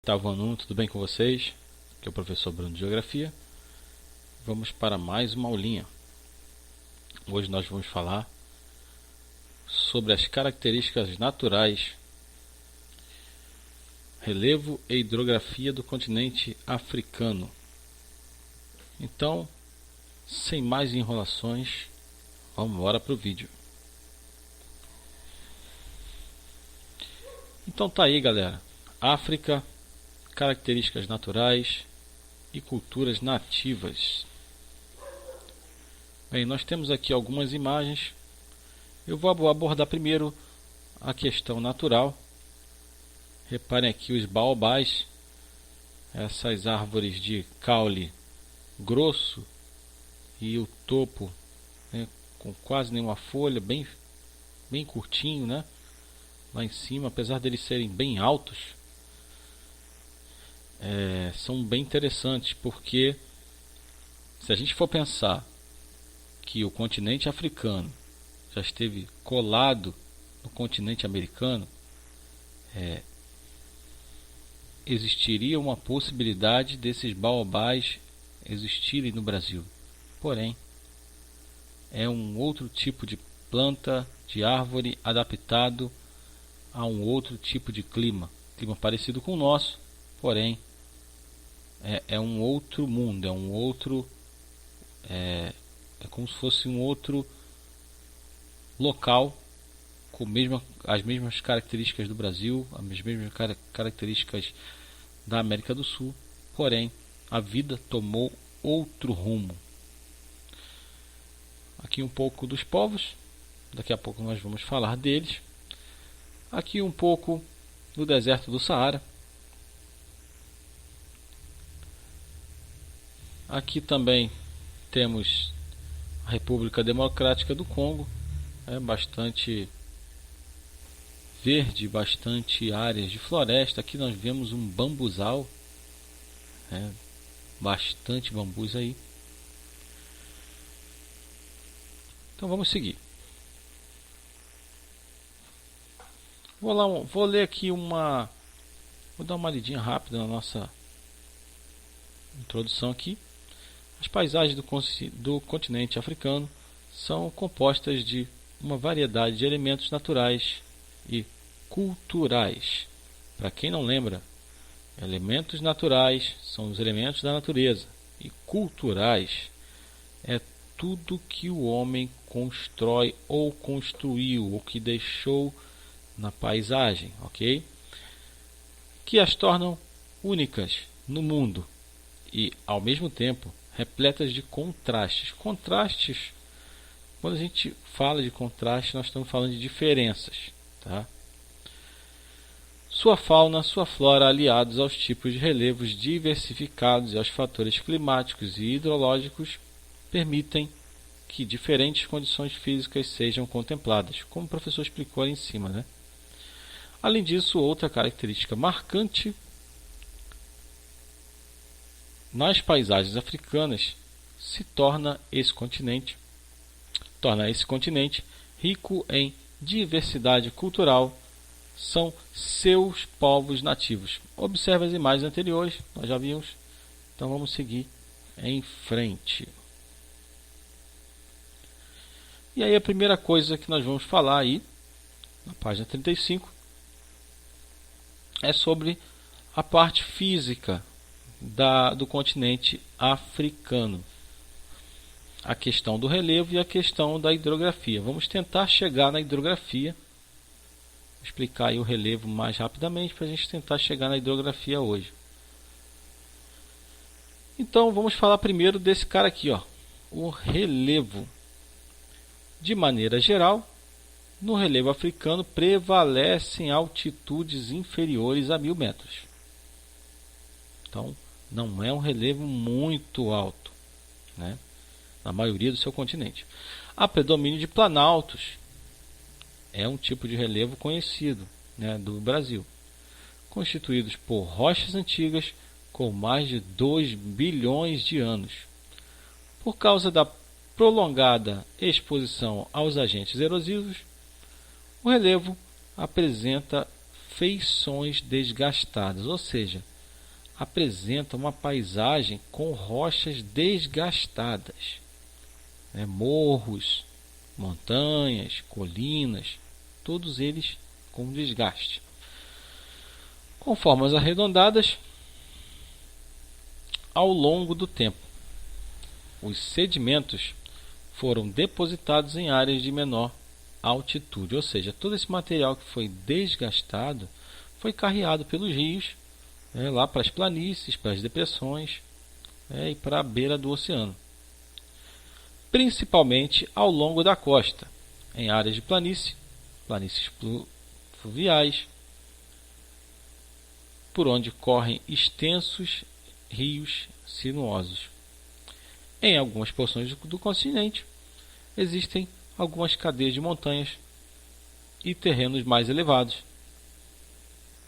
Oitavo aluno, tudo bem com vocês? Aqui é o professor Bruno de Geografia. Vamos para mais uma aulinha. Hoje nós vamos falar sobre as características naturais, relevo e hidrografia do continente africano. Então, sem mais enrolações, vamos embora para o vídeo. Então tá aí, galera. África, características naturais e culturas nativas. Bem, nós temos aqui algumas imagens. Eu vou abordar primeiro a questão natural. Reparem aqui os baobás, essas árvores de caule grosso e o topo, né, com quase nenhuma folha, bem curtinho, né? Lá em cima, apesar deles serem bem altos, são bem interessantes, porque se a gente for pensar que o continente africano já esteve colado no continente americano, existiria uma possibilidade desses baobás existirem no Brasil. Porém, é um outro tipo de planta, de árvore adaptado a um outro tipo de clima parecido com o nosso, porém é um outro mundo, é como se fosse um outro local com as mesmas características do Brasil, as mesmas características da América do Sul, porém a vida tomou outro rumo. Aqui um pouco dos povos, daqui a pouco nós vamos falar deles. Aqui um pouco do deserto do Saara. Aqui também temos a República Democrática do Congo, bastante verde, bastante áreas de floresta. Aqui nós vemos um bambuzal, bastante bambus aí. Então vamos seguir. Vou ler aqui vou dar uma lidinha rápida na nossa introdução aqui. As paisagens do continente africano são compostas de uma variedade de elementos naturais e culturais. Para quem não lembra, elementos naturais são os elementos da natureza e culturais é tudo que o homem constrói ou construiu, ou que deixou na paisagem, ok? Que as tornam únicas no mundo e, ao mesmo tempo, repletas de contrastes. Contrastes, quando a gente fala de contraste, nós estamos falando de diferenças, tá? Sua fauna, sua flora, aliados aos tipos de relevos diversificados e aos fatores climáticos e hidrológicos, permitem que diferentes condições físicas sejam contempladas, como o professor explicou ali em cima, né? Além disso, outra característica marcante nas paisagens africanas torna esse continente rico em diversidade cultural, são seus povos nativos. Observe as imagens anteriores, nós já vimos, então vamos seguir em frente. E aí a primeira coisa que nós vamos falar aí, na página 35, é sobre a parte física do continente africano. A questão do relevo e a questão da hidrografia. Vamos tentar chegar na hidrografia. Vou explicar aí o relevo mais rapidamente para a gente tentar chegar na hidrografia hoje. Então vamos falar primeiro desse cara aqui, o relevo. De maneira geral, no relevo africano prevalecem altitudes inferiores a 1000 metros. Então, não é um relevo muito alto, né, na maioria do seu continente. Há predomínio de planaltos. É um tipo de relevo conhecido, né, do Brasil, constituídos por rochas antigas com mais de 2 bilhões de anos. Por causa da prolongada exposição aos agentes erosivos, o relevo apresenta feições desgastadas, ou seja, apresenta uma paisagem com rochas desgastadas, né? Morros, montanhas, colinas, todos eles com desgaste. Com formas arredondadas ao longo do tempo. Os sedimentos foram depositados em áreas de menor altitude, ou seja, todo esse material que foi desgastado foi carreado pelos rios, lá para as planícies, para as depressões, e para a beira do oceano, principalmente ao longo da costa, em áreas de planícies fluviais, por onde correm extensos rios sinuosos. Em algumas porções do continente existem algumas cadeias de montanhas e terrenos mais elevados,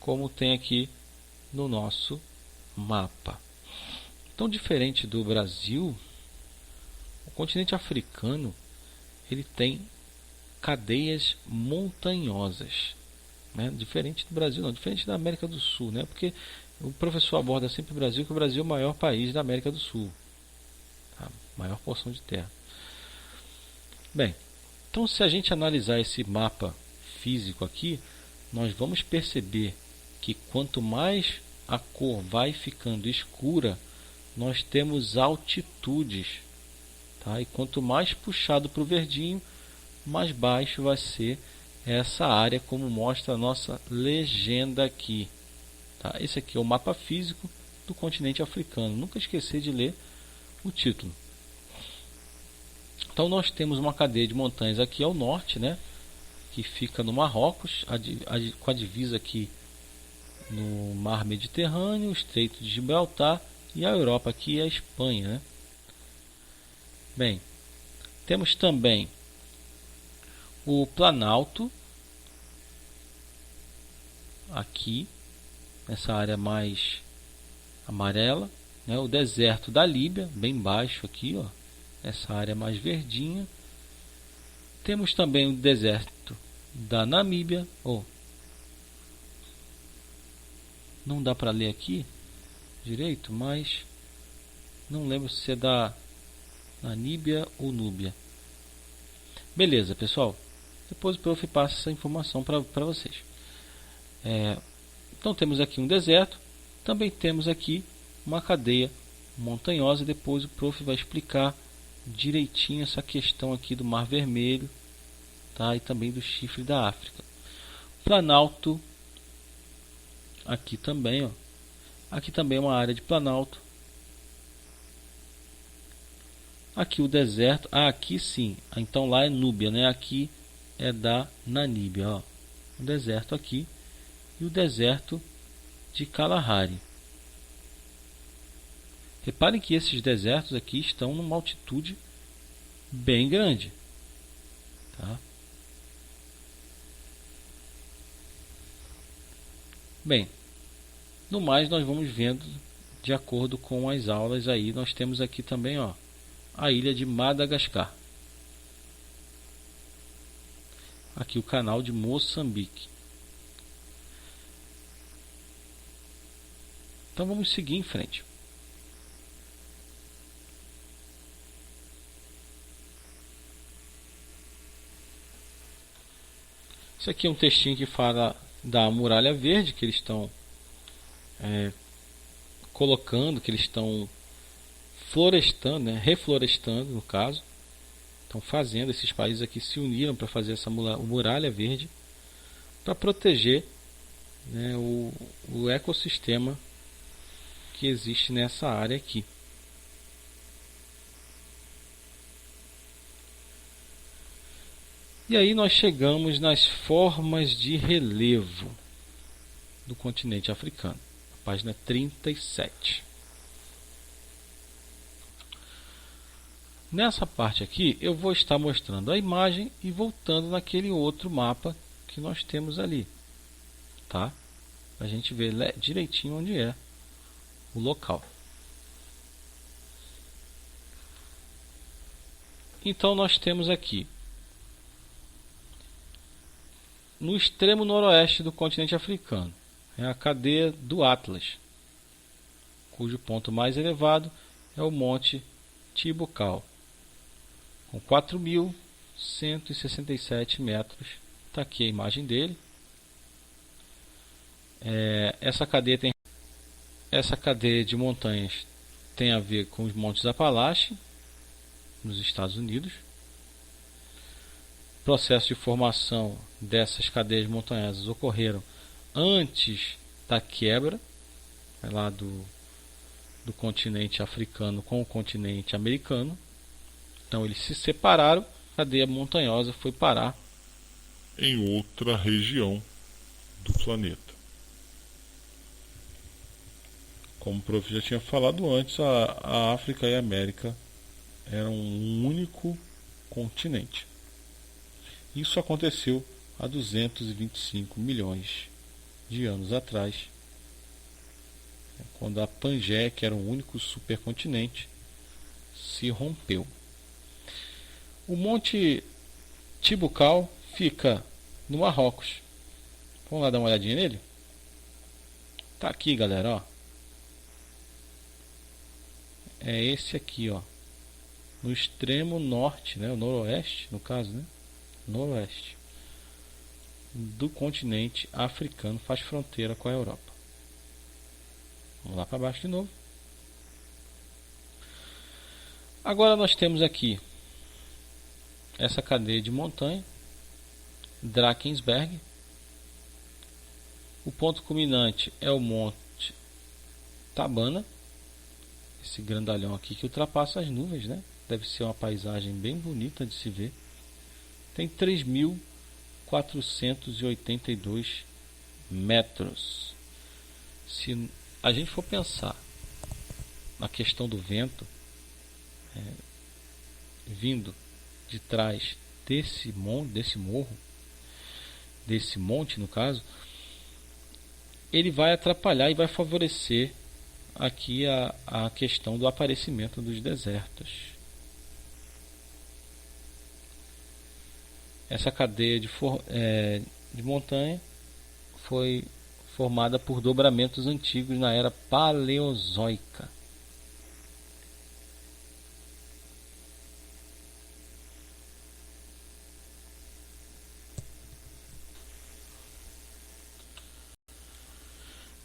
como tem aqui no nosso mapa. Então, diferente do Brasil, o continente africano ele tem cadeias montanhosas, né? Diferente do Brasil, não, diferente da América do Sul, né? Porque o professor aborda sempre o Brasil, que o Brasil é o maior país da América do Sul, tá? Maior porção de terra. Bem, então se a gente analisar esse mapa físico aqui, nós vamos perceber que quanto mais a cor vai ficando escura, nós temos altitudes, tá? E quanto mais puxado para o verdinho, mais baixo vai ser essa área, como mostra a nossa legenda aqui, tá? Esse aqui é o mapa físico do continente africano. Nunca esquecer de ler o título. Então nós temos uma cadeia de montanhas aqui ao norte, né, que fica no Marrocos, com a divisa aqui no Mar Mediterrâneo, o Estreito de Gibraltar, e a Europa aqui é a Espanha, né? Bem, temos também o Planalto aqui nessa área mais amarela, né? O deserto da Líbia, bem baixo aqui, ó, essa área mais verdinha. Temos também o deserto da Namíbia. Não dá para ler aqui direito, mas não lembro se é da Namíbia ou Núbia. Beleza, pessoal. Depois o prof passa essa informação para vocês. Então temos aqui um deserto. Também temos aqui uma cadeia montanhosa. Depois o prof vai explicar direitinho essa questão aqui do Mar Vermelho, tá? E também do chifre da África. Planalto aqui também, ó. Aqui também é uma área de planalto. Aqui o deserto, aqui sim. Então lá é Núbia, né? Aqui é da Namíbia, ó. O deserto aqui e o deserto de Kalahari. Reparem que esses desertos aqui estão numa altitude bem grande, tá? Bem, no mais nós vamos vendo de acordo com as aulas aí. Nós temos aqui também, ó, a ilha de Madagascar. Aqui o canal de Moçambique. Então vamos seguir em frente. Isso aqui é um textinho que fala da muralha verde que eles estão colocando, que eles estão florestando, né? Reflorestando no caso. Estão fazendo, esses países aqui se uniram para fazer essa muralha verde para proteger, né, o ecossistema que existe nessa área aqui. E aí nós chegamos nas formas de relevo do continente africano, página 37. Nessa parte aqui eu vou estar mostrando a imagem e voltando naquele outro mapa que nós temos ali, tá? A gente vê direitinho onde é o local. Então nós temos aqui no extremo noroeste do continente africano, é a cadeia do Atlas. cujo ponto mais elevado é o Monte Tibucal, com 4.167 metros. Está aqui a imagem dele. Essa cadeia de montanhas tem a ver com os Montes Apalache, nos Estados Unidos. O processo de formação dessas cadeias montanhosas ocorreram antes da quebra lá do continente africano com o continente americano. Então eles se separaram, a cadeia montanhosa foi parar em outra região do planeta. Como o prof já tinha falado antes, a África e a América eram um único continente. Isso aconteceu há 225 milhões de anos atrás, quando a Pangeia, que era o único supercontinente, se rompeu. O Monte Tibucal fica no Marrocos. Vamos lá dar uma olhadinha nele? Tá aqui, galera, ó. É esse aqui, ó. No extremo norte, né? O noroeste, no caso, né? Noroeste do continente africano, faz fronteira com a Europa. Vamos lá para baixo de novo. Agora nós temos aqui essa cadeia de montanha, Drakensberg. O ponto culminante é o Monte Tabana, esse grandalhão aqui que ultrapassa as nuvens, né? Deve ser uma paisagem bem bonita de se ver. Tem 3.482 metros. Se a gente for pensar na questão do vento vindo de trás desse morro, desse monte no caso, ele vai atrapalhar e vai favorecer aqui a questão do aparecimento dos desertos. Essa cadeia de montanha foi formada por dobramentos antigos na era paleozoica.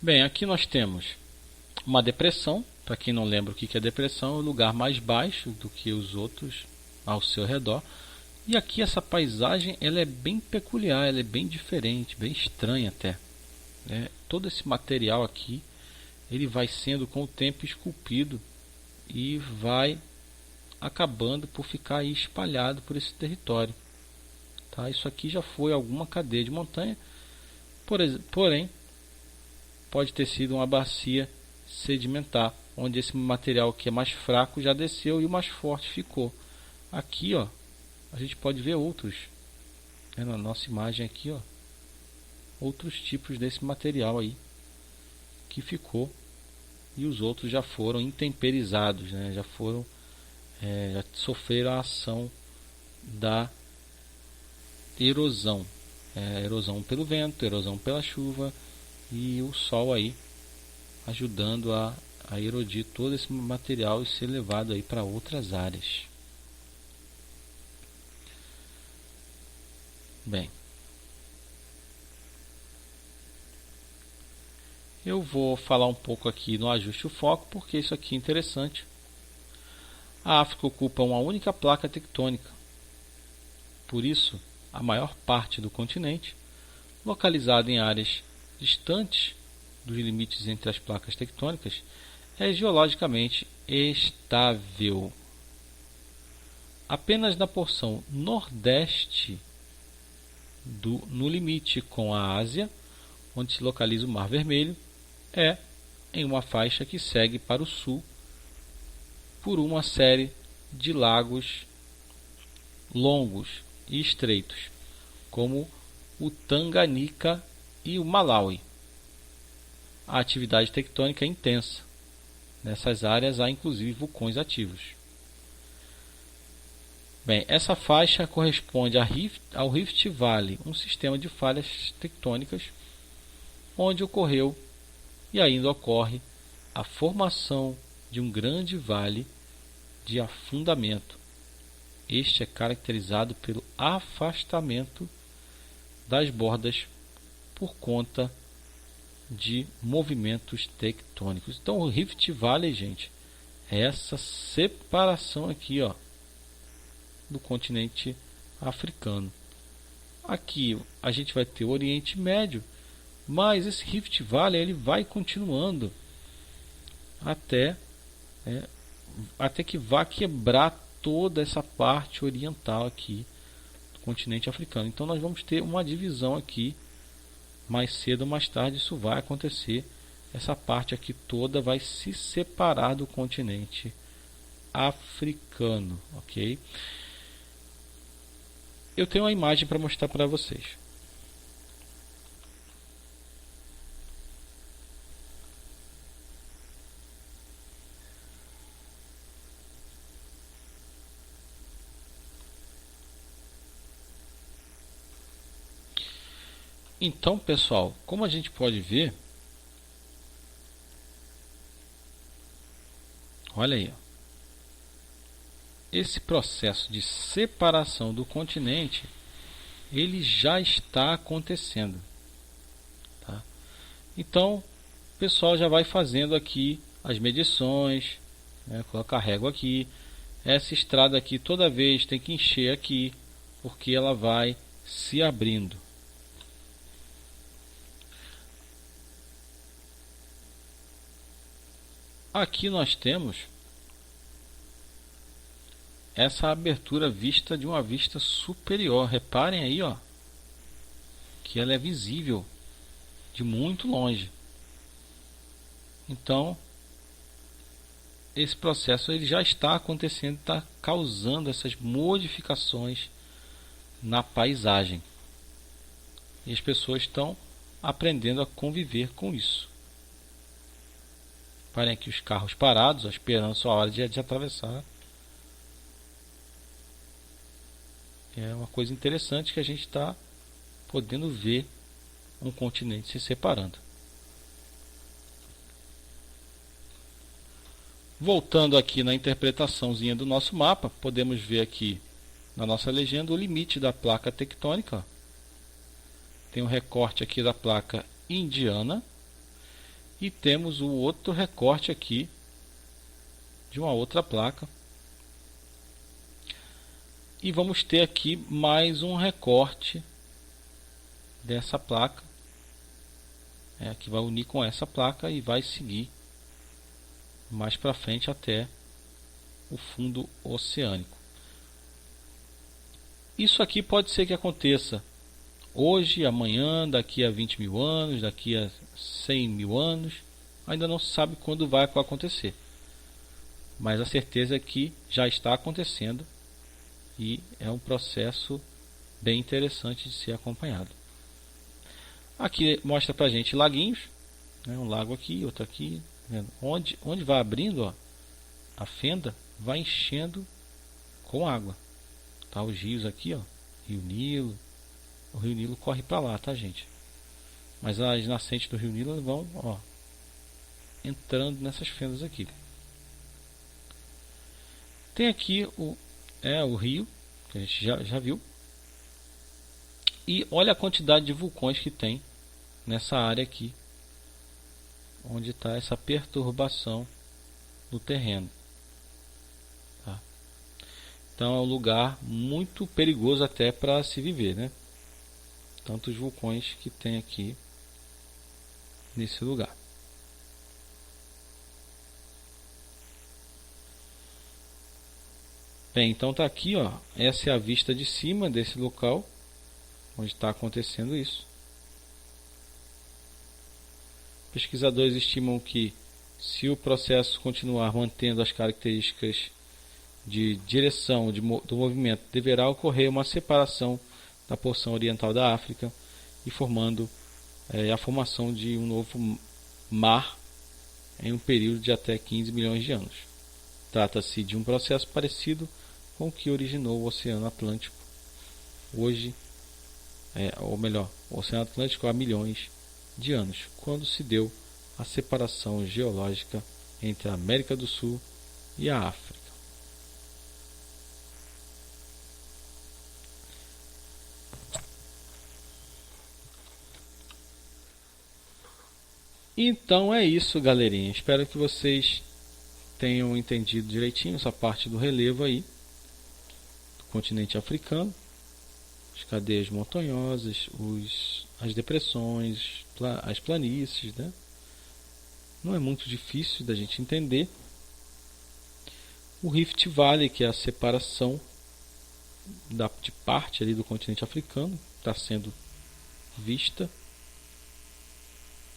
Bem, aqui nós temos uma depressão. Para quem não lembra o que é depressão, é o lugar mais baixo do que os outros ao seu redor. E aqui essa paisagem ela é bem peculiar, ela é bem diferente, bem estranha até. Todo esse material aqui ele vai sendo com o tempo esculpido e vai acabando por ficar aí espalhado por esse território. Tá? Isso aqui já foi alguma cadeia de montanha, porém pode ter sido uma bacia sedimentar, onde esse material que é mais fraco já desceu e o mais forte ficou. Aqui, ó, a gente pode ver outros, na nossa imagem aqui, ó, outros tipos desse material aí que ficou, e os outros já foram intemperizados, né? Já sofreram a ação da erosão, erosão pelo vento, erosão pela chuva e o sol aí ajudando a erodir todo esse material e ser levado aí para outras áreas. Bem, eu vou falar um pouco aqui no ajuste o foco, porque isso aqui é interessante. A África ocupa uma única placa tectônica. Por isso, a maior parte do continente, localizado em áreas distantes dos limites entre as placas tectônicas, é geologicamente estável. Apenas na porção nordeste no limite com a Ásia, onde se localiza o Mar Vermelho, em uma faixa que segue para o sul por uma série de lagos longos e estreitos, como o Tanganica e o Malawi. A atividade tectônica é intensa. Nessas áreas há inclusive vulcões ativos. Bem, essa faixa corresponde ao Rift Valley, um sistema de falhas tectônicas onde ocorreu e ainda ocorre a formação de um grande vale de afundamento. Este é caracterizado pelo afastamento das bordas por conta de movimentos tectônicos. Então o Rift Valley, gente, é essa separação aqui, ó, do continente africano. Aqui a gente vai ter o Oriente Médio, mas esse Rift Valley ele vai continuando até que vá quebrar toda essa parte oriental aqui do continente africano. Então nós vamos ter uma divisão aqui, mais cedo ou mais tarde isso vai acontecer. Essa parte aqui toda vai se separar do continente africano, ok? Eu tenho uma imagem para mostrar para vocês. Então, pessoal, como a gente pode ver, olha aí, ó, esse processo de separação do continente, ele já está acontecendo, tá? Então, o pessoal já vai fazendo aqui as medições, né? Coloca a régua aqui. Essa estrada aqui toda vez tem que encher aqui, porque ela vai se abrindo. Aqui nós temos essa abertura vista de uma vista superior. Reparem aí, ó, que ela é visível de muito longe. Então, esse processo ele já está acontecendo, está causando essas modificações na paisagem. E as pessoas estão aprendendo a conviver com isso. Parem aqui os carros parados, esperando a sua hora de atravessar. É uma coisa interessante que a gente está podendo ver um continente se separando. Voltando aqui na interpretaçãozinha do nosso mapa, podemos ver aqui na nossa legenda o limite da placa tectônica. Tem um recorte aqui da placa indiana. E temos o outro recorte aqui de uma outra placa. E vamos ter aqui mais um recorte dessa placa, que vai unir com essa placa e vai seguir mais para frente até o fundo oceânico. Isso aqui pode ser que aconteça hoje, amanhã, daqui a 20 mil anos, daqui a 100 mil anos. Ainda não se sabe quando vai acontecer, mas a certeza é que já está acontecendo e é um processo bem interessante de ser acompanhado. Aqui mostra pra gente laguinhos, né? Um lago aqui, outro aqui, vendo? Onde vai abrindo, ó, a fenda vai enchendo com água, tá? Os rios aqui, ó, Rio Nilo. O Rio Nilo corre para lá, tá, gente? Mas as nascentes do Rio Nilo vão, ó, entrando nessas fendas aqui. Tem aqui o rio, que a gente já viu. E olha a quantidade de vulcões que tem nessa área aqui, onde está essa perturbação do terreno. Tá? Então é um lugar muito perigoso até para se viver, né? Tantos vulcões que tem aqui nesse lugar. Bem, então tá aqui, ó. Essa é a vista de cima desse local onde está acontecendo isso. Pesquisadores estimam que, se o processo continuar mantendo as características de direção do movimento, deverá ocorrer uma separação da porção oriental da África e formando a formação de um novo mar em um período de até 15 milhões de anos. Trata-se de um processo parecido com o que originou o Oceano Atlântico hoje, ou melhor, o Oceano Atlântico há milhões de anos, quando se deu a separação geológica entre a América do Sul e a África. Então é isso, galerinha. Espero que vocês tenham entendido direitinho essa parte do relevo aí do continente africano, as cadeias montanhosas, as depressões, as planícies, né? Não é muito difícil da gente entender. O Rift Valley, que é a separação de parte ali do continente africano, está sendo vista.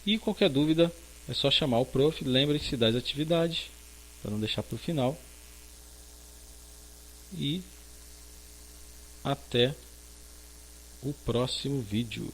E qualquer dúvida é só chamar o prof. Lembre-se das atividades, para não deixar para o final. E até o próximo vídeo.